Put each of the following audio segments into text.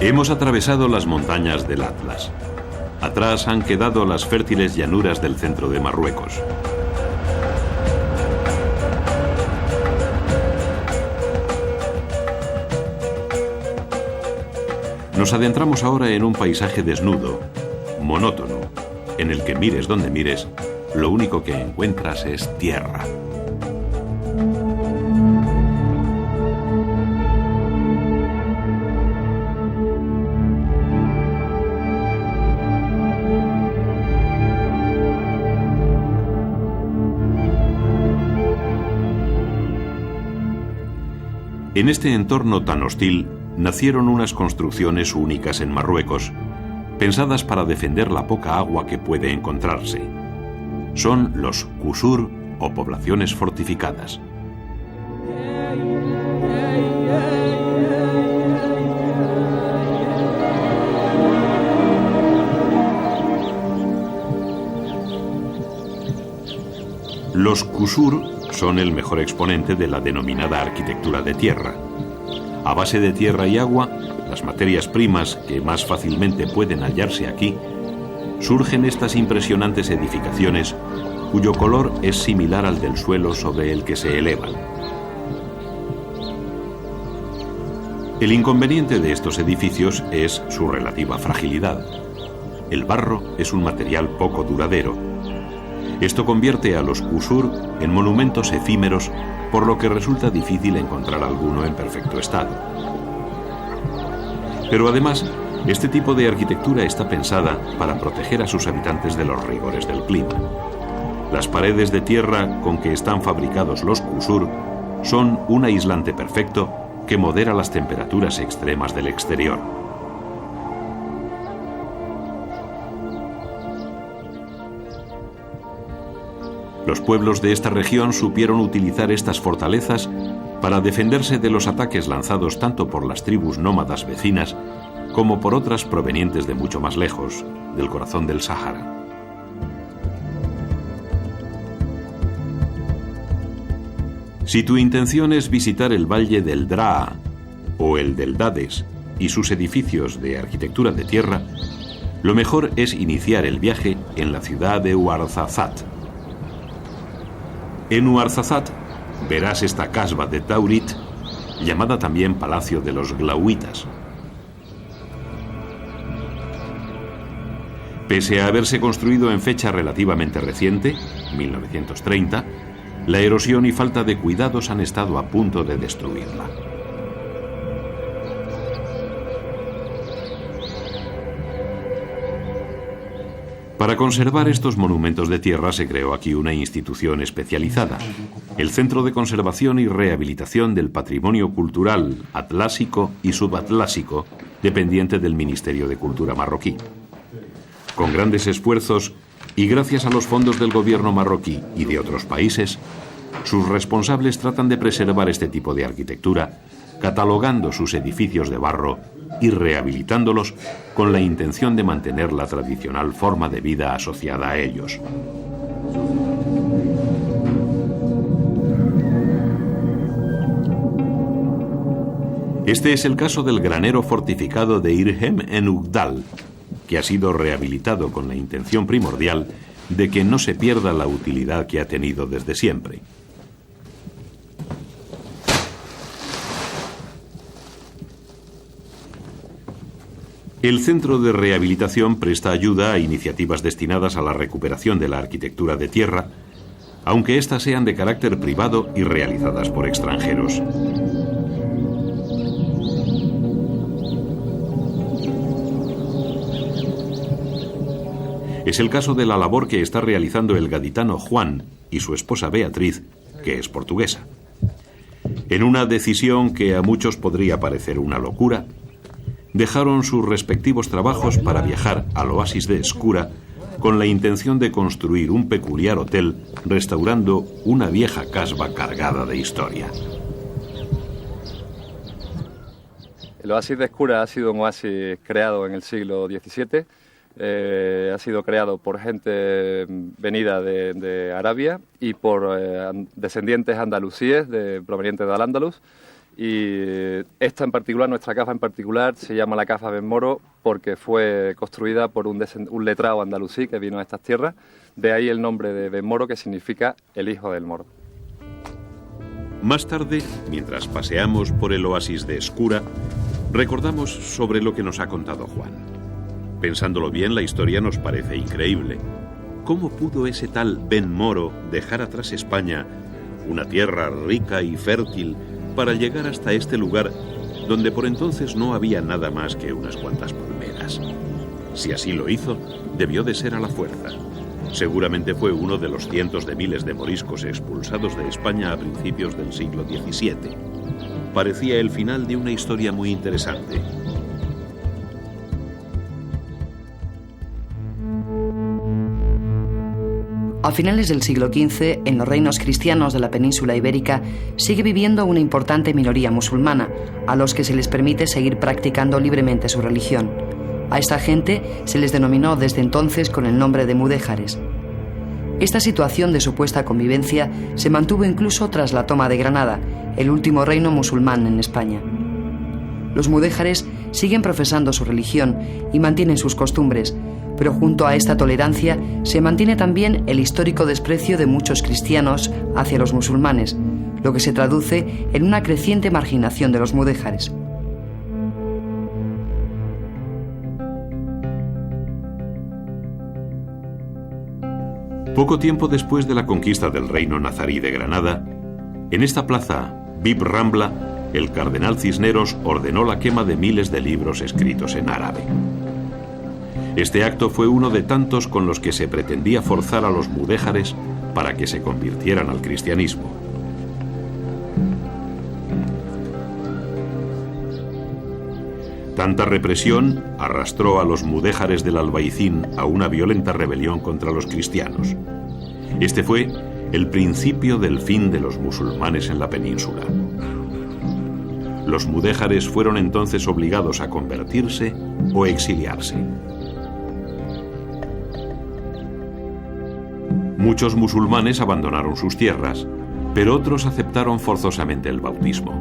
Hemos atravesado las montañas del Atlas. Atrás han quedado las fértiles llanuras del centro de Marruecos. Nos adentramos ahora en un paisaje desnudo, monótono, en el que mires donde mires, lo único que encuentras es tierra. En este entorno tan hostil, nacieron unas construcciones únicas en Marruecos, pensadas para defender la poca agua que puede encontrarse. Son los qusur o poblaciones fortificadas. Los qusur son el mejor exponente de la denominada arquitectura de tierra. A base de tierra y agua, las materias primas que más fácilmente pueden hallarse aquí, surgen estas impresionantes edificaciones cuyo color es similar al del suelo sobre el que se elevan. El inconveniente de estos edificios es su relativa fragilidad. El barro es un material poco duradero. Esto convierte a los qusur en monumentos efímeros, por lo que resulta difícil encontrar alguno en perfecto estado. Pero además, este tipo de arquitectura está pensada para proteger a sus habitantes de los rigores del clima. Las paredes de tierra con que están fabricados los qusur son un aislante perfecto que modera las temperaturas extremas del exterior. Los pueblos de esta región supieron utilizar estas fortalezas para defenderse de los ataques lanzados tanto por las tribus nómadas vecinas como por otras provenientes de mucho más lejos, del corazón del Sáhara. Si tu intención es visitar el valle del Draa o el del Dades y sus edificios de arquitectura de tierra, lo mejor es iniciar el viaje en la ciudad de Ouarzazate. En Ouarzazate verás esta casba de Taurit, llamada también Palacio de los Glauitas. Pese a haberse construido en fecha relativamente reciente, 1930, la erosión y falta de cuidados han estado a punto de destruirla. Para conservar estos monumentos de tierra se creó aquí una institución especializada, el Centro de Conservación y Rehabilitación del Patrimonio Cultural Atlásico y Subatlásico, dependiente del Ministerio de Cultura marroquí. Con grandes esfuerzos y gracias a los fondos del gobierno marroquí y de otros países, sus responsables tratan de preservar este tipo de arquitectura, catalogando sus edificios de barro y rehabilitándolos con la intención de mantener la tradicional forma de vida asociada a ellos. Este es el caso del granero fortificado de Irhem en Ugdal, que ha sido rehabilitado con la intención primordial de que no se pierda la utilidad que ha tenido desde siempre. El Centro de Rehabilitación presta ayuda a iniciativas destinadas a la recuperación de la arquitectura de tierra, aunque éstas sean de carácter privado y realizadas por extranjeros. Es el caso de la labor que está realizando el gaditano Juan y su esposa Beatriz, que es portuguesa. En una decisión que a muchos podría parecer una locura, dejaron sus respectivos trabajos para viajar al oasis de Escura con la intención de construir un peculiar hotel restaurando una vieja casba cargada de historia. El oasis de Escura ha sido un oasis creado en el siglo XVII. Ha sido creado por gente venida de Arabia y por descendientes andalusíes provenientes de Al-Ándalus, Y esta en particular, nuestra caza en particular, se llama la caza Ben Moro porque fue construida por un letrado andalusí que vino a estas tierras. De ahí el nombre de Ben Moro, que significa el hijo del moro. Más tarde, mientras paseamos por el oasis de Escura, recordamos sobre lo que nos ha contado Juan. Pensándolo bien, la historia nos parece increíble. ¿Cómo pudo ese tal Ben Moro dejar atrás España, una tierra rica y fértil, para llegar hasta este lugar donde por entonces no había nada más que unas cuantas palmeras? Si así lo hizo, debió de ser a la fuerza. Seguramente fue uno de los cientos de miles de moriscos expulsados de España a principios del siglo XVII. Parecía el final de una historia muy interesante. A finales del siglo XV, en los reinos cristianos de la península ibérica, sigue viviendo una importante minoría musulmana, a los que se les permite seguir practicando libremente su religión. A esta gente se les denominó desde entonces con el nombre de mudéjares. Esta situación de supuesta convivencia se mantuvo incluso tras la toma de Granada, el último reino musulmán en España. Los mudéjares siguen profesando su religión y mantienen sus costumbres, pero junto a esta tolerancia se mantiene también el histórico desprecio de muchos cristianos hacia los musulmanes, lo que se traduce en una creciente marginación de los mudéjares. Poco tiempo después de la conquista del reino nazarí de Granada, en esta plaza, Bib Rambla, el cardenal Cisneros ordenó la quema de miles de libros escritos en árabe. Este acto fue uno de tantos con los que se pretendía forzar a los mudéjares para que se convirtieran al cristianismo. Tanta represión arrastró a los mudéjares del Albaicín a una violenta rebelión contra los cristianos. Este fue el principio del fin de los musulmanes en la península. Los mudéjares fueron entonces obligados a convertirse o exiliarse. Muchos musulmanes abandonaron sus tierras, pero otros aceptaron forzosamente el bautismo.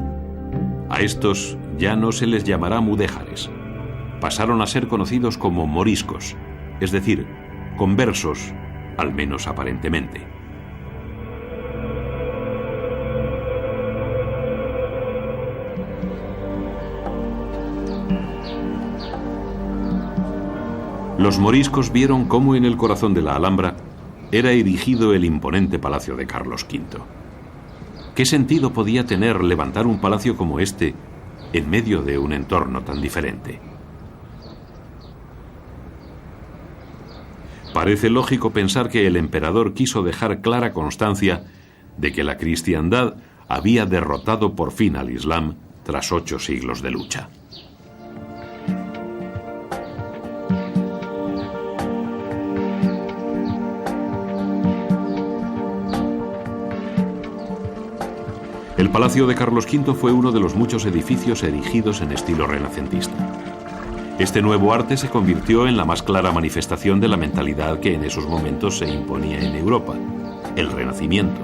A estos ya no se les llamará mudéjares. Pasaron a ser conocidos como moriscos, es decir, conversos, al menos aparentemente. Los moriscos vieron cómo en el corazón de la Alhambra era erigido el imponente palacio de Carlos V. ¿Qué sentido podía tener levantar un palacio como este en medio de un entorno tan diferente? Parece lógico pensar que el emperador quiso dejar clara constancia de que la cristiandad había derrotado por fin al Islam tras 8 siglos de lucha. El Palacio de Carlos V fue uno de los muchos edificios erigidos en estilo renacentista. Este nuevo arte se convirtió en la más clara manifestación de la mentalidad que en esos momentos se imponía en Europa, el Renacimiento.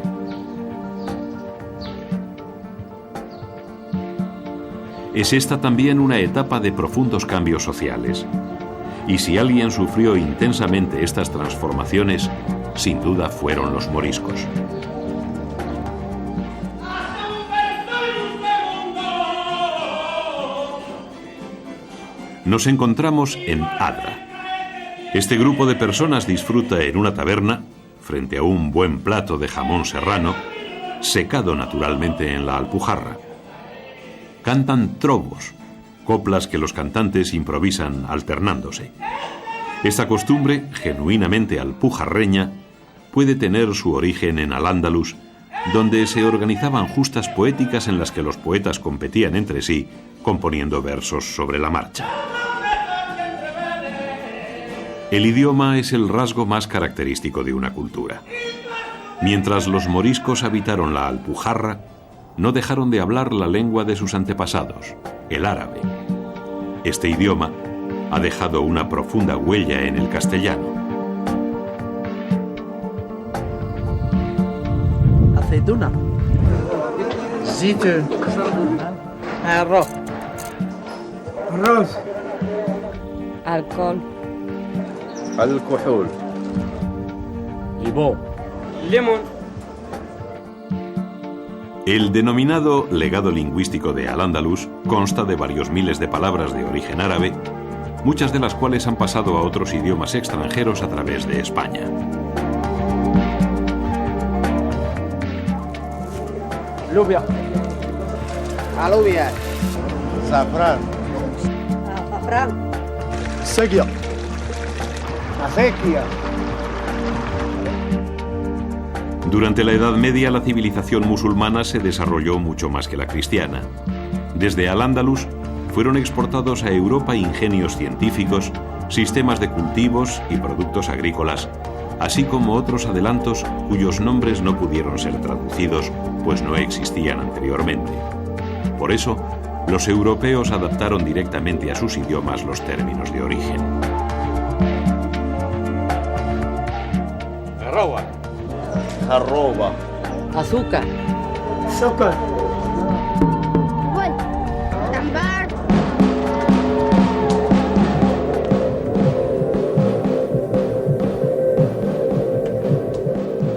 Es esta también una etapa de profundos cambios sociales. Y si alguien sufrió intensamente estas transformaciones, sin duda fueron los moriscos. Nos encontramos en Adra. Este grupo de personas disfruta en una taberna, frente a un buen plato de jamón serrano, secado naturalmente en la Alpujarra. Cantan trovos, coplas que los cantantes improvisan alternándose. Esta costumbre, genuinamente alpujarreña, puede tener su origen en Al-Ándalus, donde se organizaban justas poéticas en las que los poetas competían entre sí, componiendo versos sobre la marcha. El idioma es el rasgo más característico de una cultura. Mientras los moriscos habitaron la Alpujarra, no dejaron de hablar la lengua de sus antepasados, el árabe. Este idioma ha dejado una profunda huella en el castellano. Aceituna. Zitun. Arroz. Arroz. Alcohol. Alcohol. Limón. Limón. El denominado legado lingüístico de Al-Ándalus consta de varios miles de palabras de origen árabe, muchas de las cuales han pasado a otros idiomas extranjeros a través de España. Alubia. Alubia. Safrán. Azafrán. Sequia. Acequia. Durante la Edad Media, la civilización musulmana se desarrolló mucho más que la cristiana. Desde Al-Ándalus fueron exportados a Europa ingenios científicos, sistemas de cultivos y productos agrícolas, así como otros adelantos cuyos nombres no pudieron ser traducidos, pues no existían anteriormente. Por eso, los europeos adaptaron directamente a sus idiomas los términos de origen. Arroba. Arroba. Azúcar. Azúcar.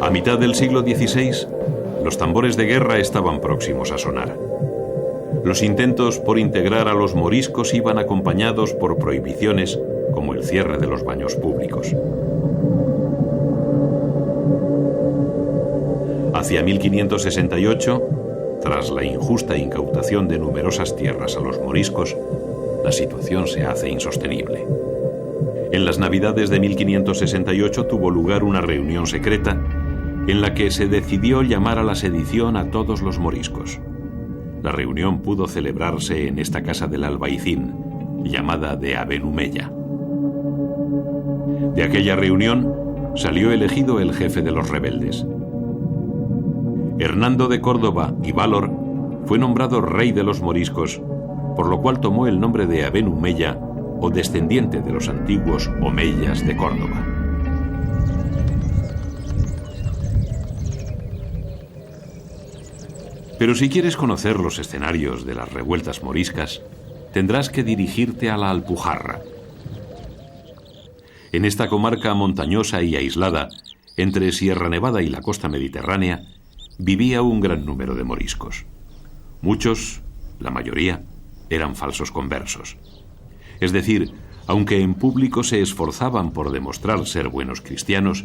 A mitad del siglo XVI, los tambores de guerra estaban próximos a sonar. Los intentos por integrar a los moriscos iban acompañados por prohibiciones como el cierre de los baños públicos. Hacia 1568, tras la injusta incautación de numerosas tierras a los moriscos, la situación se hace insostenible. En las Navidades de 1568 tuvo lugar una reunión secreta en la que se decidió llamar a la sedición a todos los moriscos. La reunión pudo celebrarse en esta casa del Albaicín, llamada de Aben Umeya. De aquella reunión salió elegido el jefe de los rebeldes. Hernando de Córdoba y Valor fue nombrado rey de los moriscos, por lo cual tomó el nombre de Aben Umeya o descendiente de los antiguos omeyas de Córdoba. Pero si quieres conocer los escenarios de las revueltas moriscas, tendrás que dirigirte a la Alpujarra. En esta comarca montañosa y aislada, entre Sierra Nevada y la costa mediterránea, vivía un gran número de moriscos. Muchos, la mayoría, eran falsos conversos. Es decir, aunque en público se esforzaban por demostrar ser buenos cristianos,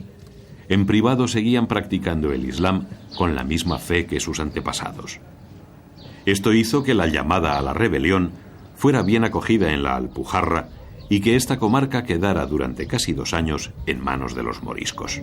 en privado seguían practicando el Islam con la misma fe que sus antepasados. Esto hizo que la llamada a la rebelión fuera bien acogida en la Alpujarra y que esta comarca quedara durante casi 2 años en manos de los moriscos.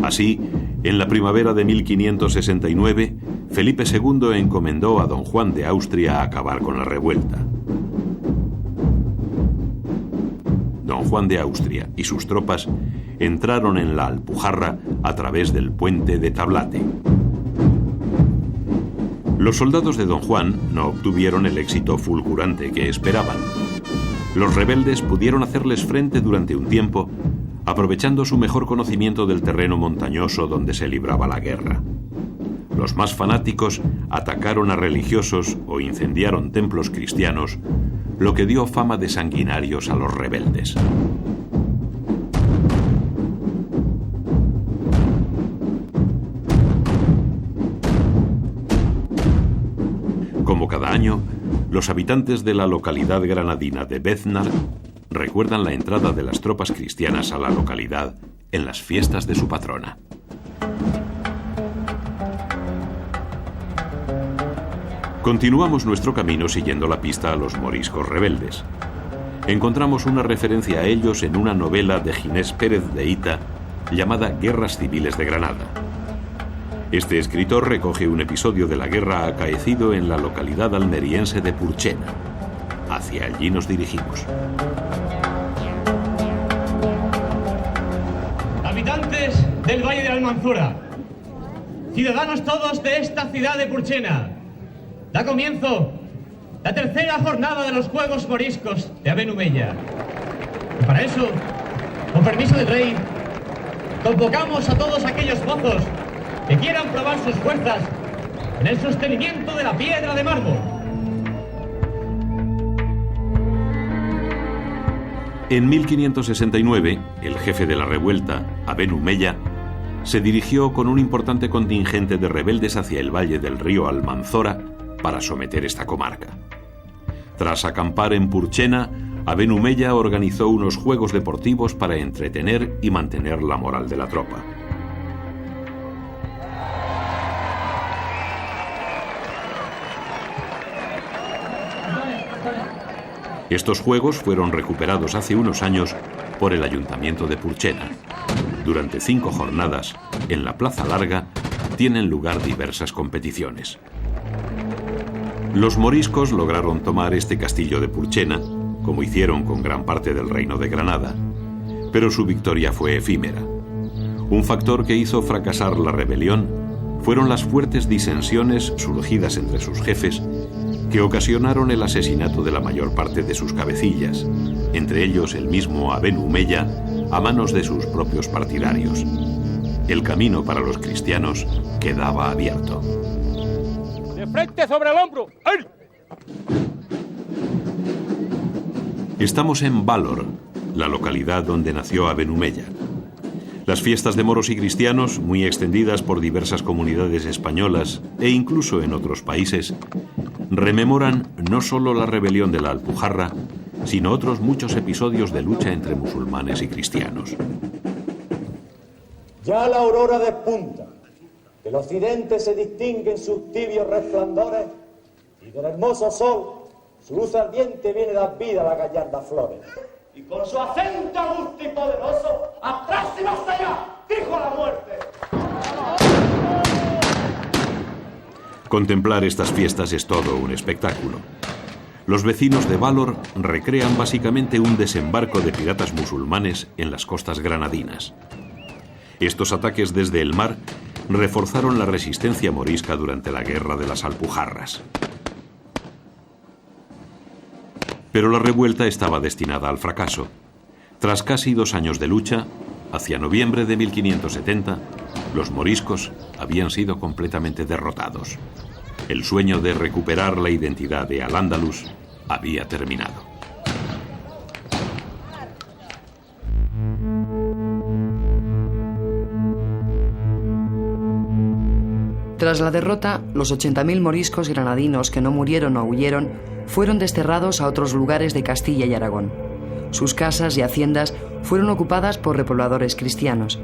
Así, en la primavera de 1569, Felipe II encomendó a don Juan de Austria a acabar con la revuelta. Don Juan de Austria y sus tropas entraron en la Alpujarra a través del puente de Tablate. Los soldados de don Juan no obtuvieron el éxito fulgurante que esperaban. Los rebeldes pudieron hacerles frente durante un tiempo, aprovechando su mejor conocimiento del terreno montañoso donde se libraba la guerra. Los más fanáticos atacaron a religiosos o incendiaron templos cristianos, lo que dio fama de sanguinarios a los rebeldes. Como cada año, los habitantes de la localidad granadina de Béznar recuerdan la entrada de las tropas cristianas a la localidad en las fiestas de su patrona. Continuamos nuestro camino siguiendo la pista a los moriscos rebeldes. Encontramos una referencia a ellos en una novela de Ginés Pérez de Hita llamada Guerras Civiles de Granada. Este escritor recoge un episodio de la guerra acaecido en la localidad almeriense de Purchena. Hacia allí nos dirigimos. del Valle de la Almanzora, ciudadanos todos de esta ciudad de Purchena, da comienzo la tercera jornada de los Juegos Moriscos de Abenumella. Y para eso, con permiso del rey, convocamos a todos aquellos mozos que quieran probar sus fuerzas en el sostenimiento de la piedra de mármol. En 1569, el jefe de la revuelta, Abenumella, se dirigió con un importante contingente de rebeldes hacia el valle del río Almanzora para someter esta comarca. Tras acampar en Purchena, Abenumella organizó unos juegos deportivos para entretener y mantener la moral de la tropa. Estos juegos fueron recuperados hace unos años por el Ayuntamiento de Purchena. Durante 5 jornadas, en la Plaza Larga, tienen lugar diversas competiciones. Los moriscos lograron tomar este castillo de Purchena, como hicieron con gran parte del reino de Granada, pero su victoria fue efímera. Un factor que hizo fracasar la rebelión fueron las fuertes disensiones surgidas entre sus jefes, que ocasionaron el asesinato de la mayor parte de sus cabecillas, entre ellos el mismo Abenumella, a manos de sus propios partidarios. El camino para los cristianos quedaba abierto. ¡De frente sobre el hombro! ¡Ay! Estamos en Valor, la localidad donde nació Abenumella. Las fiestas de moros y cristianos, muy extendidas por diversas comunidades españolas e incluso en otros países, rememoran no solo la rebelión de la Alpujarra, sino otros muchos episodios de lucha entre musulmanes y cristianos. Ya la aurora despunta, del occidente se distinguen sus tibios resplandores, y del hermoso sol, su luz ardiente viene a dar vida a las gallardas flores. Y con su acento agusto y poderoso, ¡atrás y más allá! ¡Dijo la muerte! Contemplar estas fiestas es todo un espectáculo. Los vecinos de Valor recrean básicamente un desembarco de piratas musulmanes en las costas granadinas. Estos ataques desde el mar reforzaron la resistencia morisca durante la Guerra de las Alpujarras. Pero la revuelta estaba destinada al fracaso. Tras casi 2 años de lucha, hacia noviembre de 1570, los moriscos habían sido completamente derrotados. El sueño de recuperar la identidad de Al-Ándalus había terminado. Tras la derrota, los 80.000 moriscos granadinos que no murieron o huyeron fueron desterrados a otros lugares de Castilla y Aragón. Sus casas y haciendas fueron ocupadas por repobladores cristianos.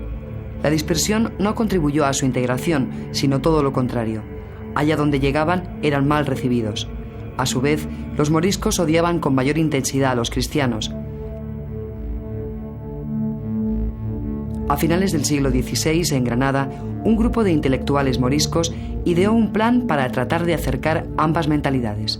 La dispersión no contribuyó a su integración, sino todo lo contrario. Allá donde llegaban eran mal recibidos. A su vez, los moriscos odiaban con mayor intensidad a los cristianos. A finales del siglo XVI, en Granada, un grupo de intelectuales moriscos ideó un plan para tratar de acercar ambas mentalidades.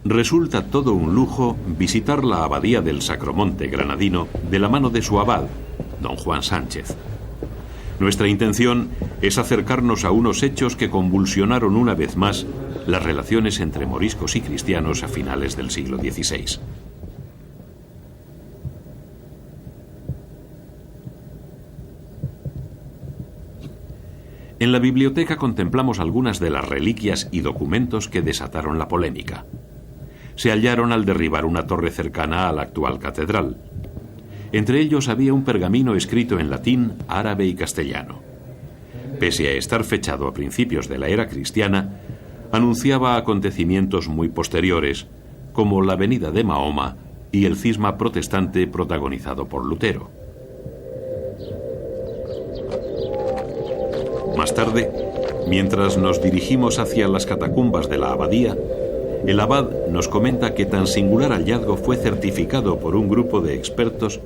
Resulta todo un lujo visitar la abadía del Sacromonte granadino de la mano de su abad, don Juan Sánchez. Nuestra intención es acercarnos a unos hechos que convulsionaron una vez más las relaciones entre moriscos y cristianos a finales del siglo XVI. En la biblioteca contemplamos algunas de las reliquias y documentos que desataron la polémica. Se hallaron al derribar una torre cercana a la actual catedral. Entre ellos había un pergamino escrito en latín, árabe y castellano. Pese a estar fechado a principios de la era cristiana, anunciaba acontecimientos muy posteriores, como la venida de Mahoma y el cisma protestante protagonizado por Lutero. Más tarde, mientras nos dirigimos hacia las catacumbas de la abadía, el abad nos comenta que tan singular hallazgo fue certificado por un grupo de expertos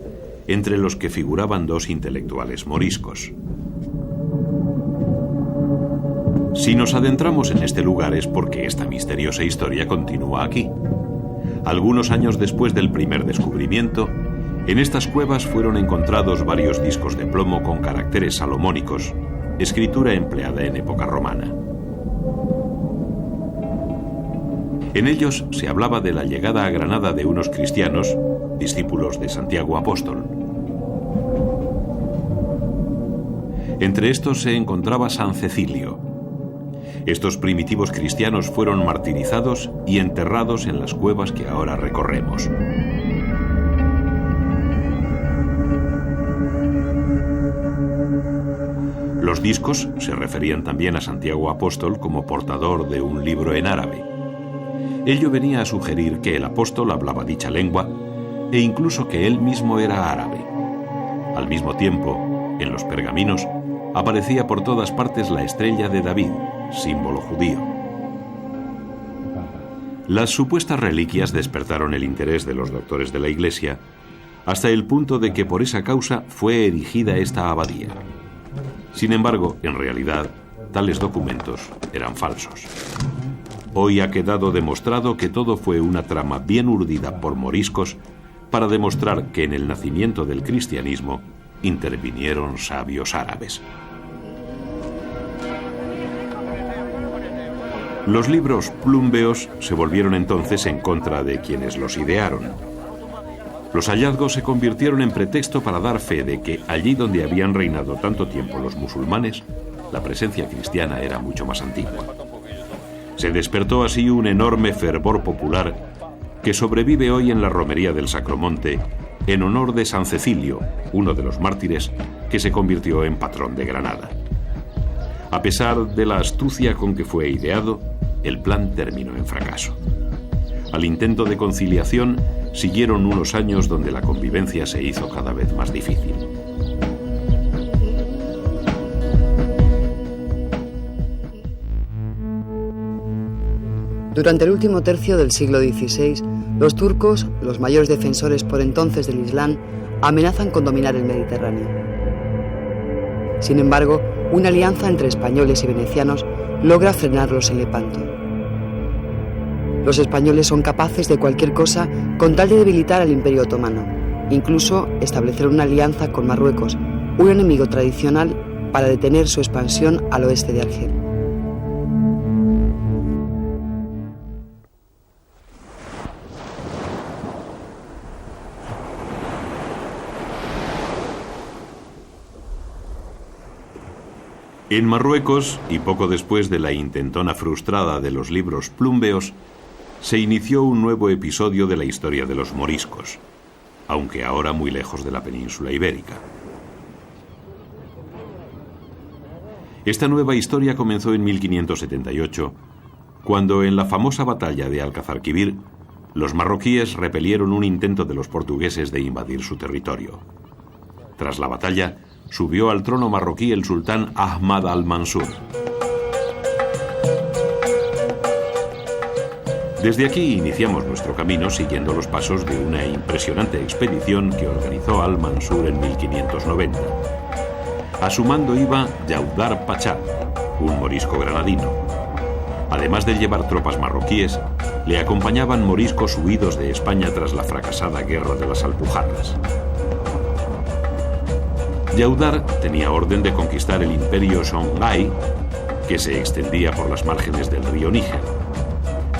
entre los que figuraban 2 intelectuales moriscos. Si nos adentramos en este lugar es porque esta misteriosa historia continúa aquí. Algunos años después del primer descubrimiento, en estas cuevas fueron encontrados varios discos de plomo con caracteres salomónicos, escritura empleada en época romana. En ellos se hablaba de la llegada a Granada de unos cristianos, discípulos de Santiago Apóstol. Entre estos se encontraba San Cecilio. Estos primitivos cristianos fueron martirizados y enterrados en las cuevas que ahora recorremos. Los discos se referían también a Santiago Apóstol como portador de un libro en árabe. Ello venía a sugerir que el apóstol hablaba dicha lengua e incluso que él mismo era árabe. Al mismo tiempo, en los pergaminos, aparecía por todas partes la estrella de David, símbolo judío. Las supuestas reliquias despertaron el interés de los doctores de la Iglesia, hasta el punto de que por esa causa fue erigida esta abadía. Sin embargo, en realidad, tales documentos eran falsos. Hoy ha quedado demostrado que todo fue una trama bien urdida por moriscos para demostrar que en el nacimiento del cristianismo intervinieron sabios árabes. Los libros plúmbeos se volvieron entonces en contra de quienes los idearon. Los hallazgos se convirtieron en pretexto para dar fe de que allí donde habían reinado tanto tiempo los musulmanes, la presencia cristiana era mucho más antigua. Se despertó así un enorme fervor popular que sobrevive hoy en la romería del Sacromonte en honor de San Cecilio, uno de los mártires que se convirtió en patrón de Granada. A pesar de la astucia con que fue ideado, el plan terminó en fracaso. Al intento de conciliación siguieron unos años donde la convivencia se hizo cada vez más difícil. Durante el último tercio del siglo XVI, los turcos, los mayores defensores por entonces del Islam, amenazan con dominar el Mediterráneo. Sin embargo, una alianza entre españoles y venecianos logra frenarlos en Lepanto. Los españoles son capaces de cualquier cosa con tal de debilitar al Imperio Otomano, incluso establecer una alianza con Marruecos, un enemigo tradicional, para detener su expansión al oeste de Argel. En Marruecos, y poco después de la intentona frustrada de los libros plúmbeos, se inició un nuevo episodio de la historia de los moriscos, aunque ahora muy lejos de la península ibérica. Esta nueva historia comenzó en 1578, cuando en la famosa batalla de Alcazarquivir, los marroquíes repelieron un intento de los portugueses de invadir su territorio. Tras la batalla, subió al trono marroquí el sultán Ahmad al-Mansur. Desde aquí iniciamos nuestro camino siguiendo los pasos de una impresionante expedición que organizó al-Mansur en 1590. A su mando iba Yaudar Pachá, un morisco granadino. Además de llevar tropas marroquíes, le acompañaban moriscos huidos de España tras la fracasada guerra de las Alpujarras. Yaudar tenía orden de conquistar el imperio Songhai, que se extendía por las márgenes del río Níger.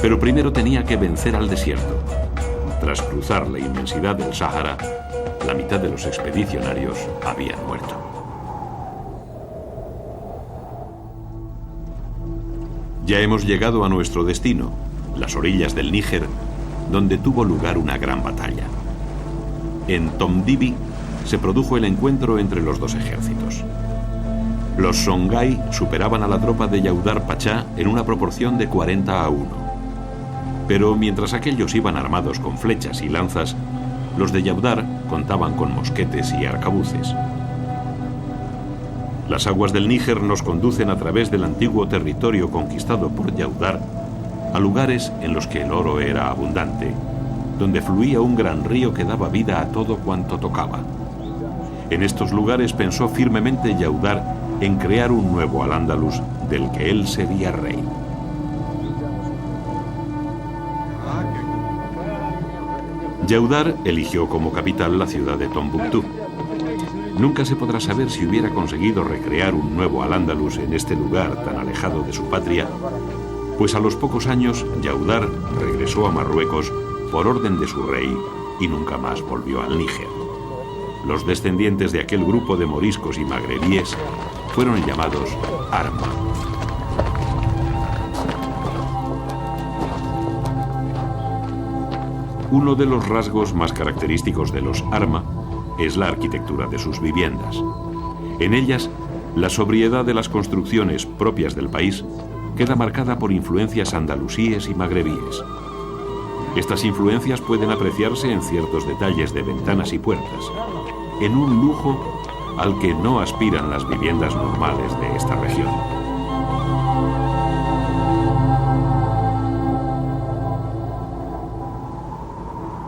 Pero primero tenía que vencer al desierto. Tras cruzar la inmensidad del Sáhara, la mitad de los expedicionarios habían muerto. Ya hemos llegado a nuestro destino, las orillas del Níger, donde tuvo lugar una gran batalla. En Tomdibi se produjo el encuentro entre los dos ejércitos. Los Songhai superaban a la tropa de Yaudar Pachá en una proporción de 40-1. Pero mientras aquellos iban armados con flechas y lanzas, los de Yaudar contaban con mosquetes y arcabuces. Las aguas del Níger nos conducen a través del antiguo territorio conquistado por Yaudar a lugares en los que el oro era abundante, donde fluía un gran río que daba vida a todo cuanto tocaba. En estos lugares pensó firmemente Yaudar en crear un nuevo Al-Ándalus del que él sería rey. Yaudar eligió como capital la ciudad de Tombuctú. Nunca se podrá saber si hubiera conseguido recrear un nuevo Al-Ándalus en este lugar tan alejado de su patria, pues a los pocos años Yaudar regresó a Marruecos por orden de su rey y nunca más volvió al Níger. Los descendientes de aquel grupo de moriscos y magrebíes fueron llamados Arma. Uno de los rasgos más característicos de los Arma es la arquitectura de sus viviendas. En ellas, la sobriedad de las construcciones propias del país queda marcada por influencias andalusíes y magrebíes. Estas influencias pueden apreciarse en ciertos detalles de ventanas y puertas, en un lujo al que no aspiran las viviendas normales de esta región.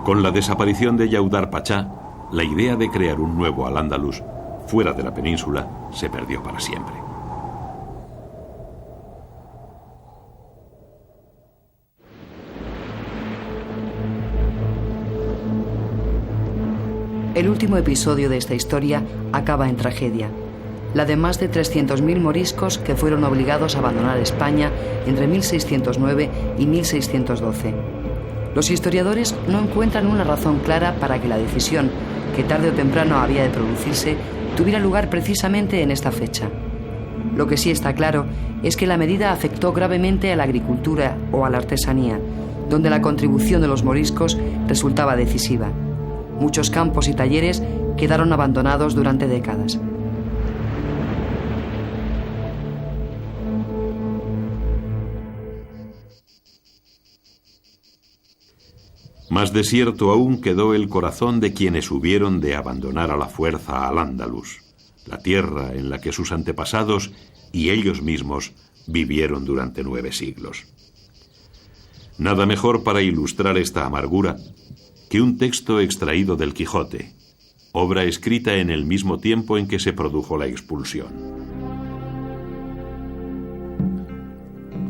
Con la desaparición de Yaudar Pachá, la idea de crear un nuevo Al-Ándalus fuera de la península se perdió para siempre. El último episodio de esta historia acaba en tragedia. La de más de 300.000 moriscos que fueron obligados a abandonar España entre 1609 y 1612. Los historiadores no encuentran una razón clara para que la decisión, que tarde o temprano había de producirse, tuviera lugar precisamente en esta fecha. Lo que sí está claro es que la medida afectó gravemente a la agricultura o a la artesanía, donde la contribución de los moriscos resultaba decisiva. Muchos campos y talleres quedaron abandonados durante décadas. Más desierto aún quedó el corazón de quienes hubieron de abandonar a la fuerza Al-Ándalus, la tierra en la que sus antepasados y ellos mismos vivieron durante 9 siglos. Nada mejor para ilustrar esta amargura que un texto extraído del Quijote, obra escrita en el mismo tiempo en que se produjo la expulsión.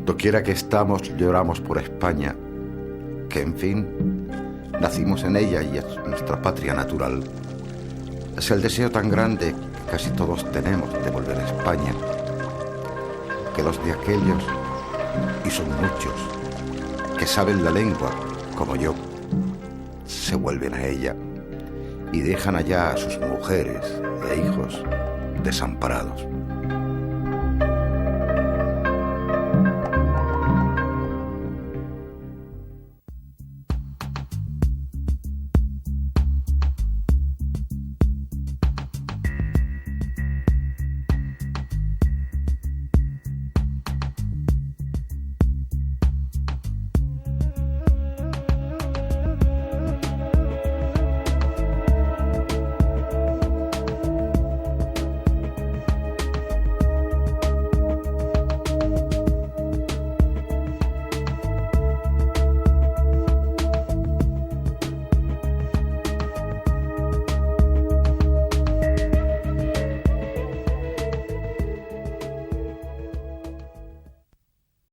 Doquiera que estamos, lloramos por España, que en fin, nacimos en ella y es nuestra patria natural. Es el deseo tan grande que casi todos tenemos de volver a España, que los de aquellos, y son muchos, que saben la lengua, como yo, se vuelven a ella y dejan allá a sus mujeres e hijos desamparados.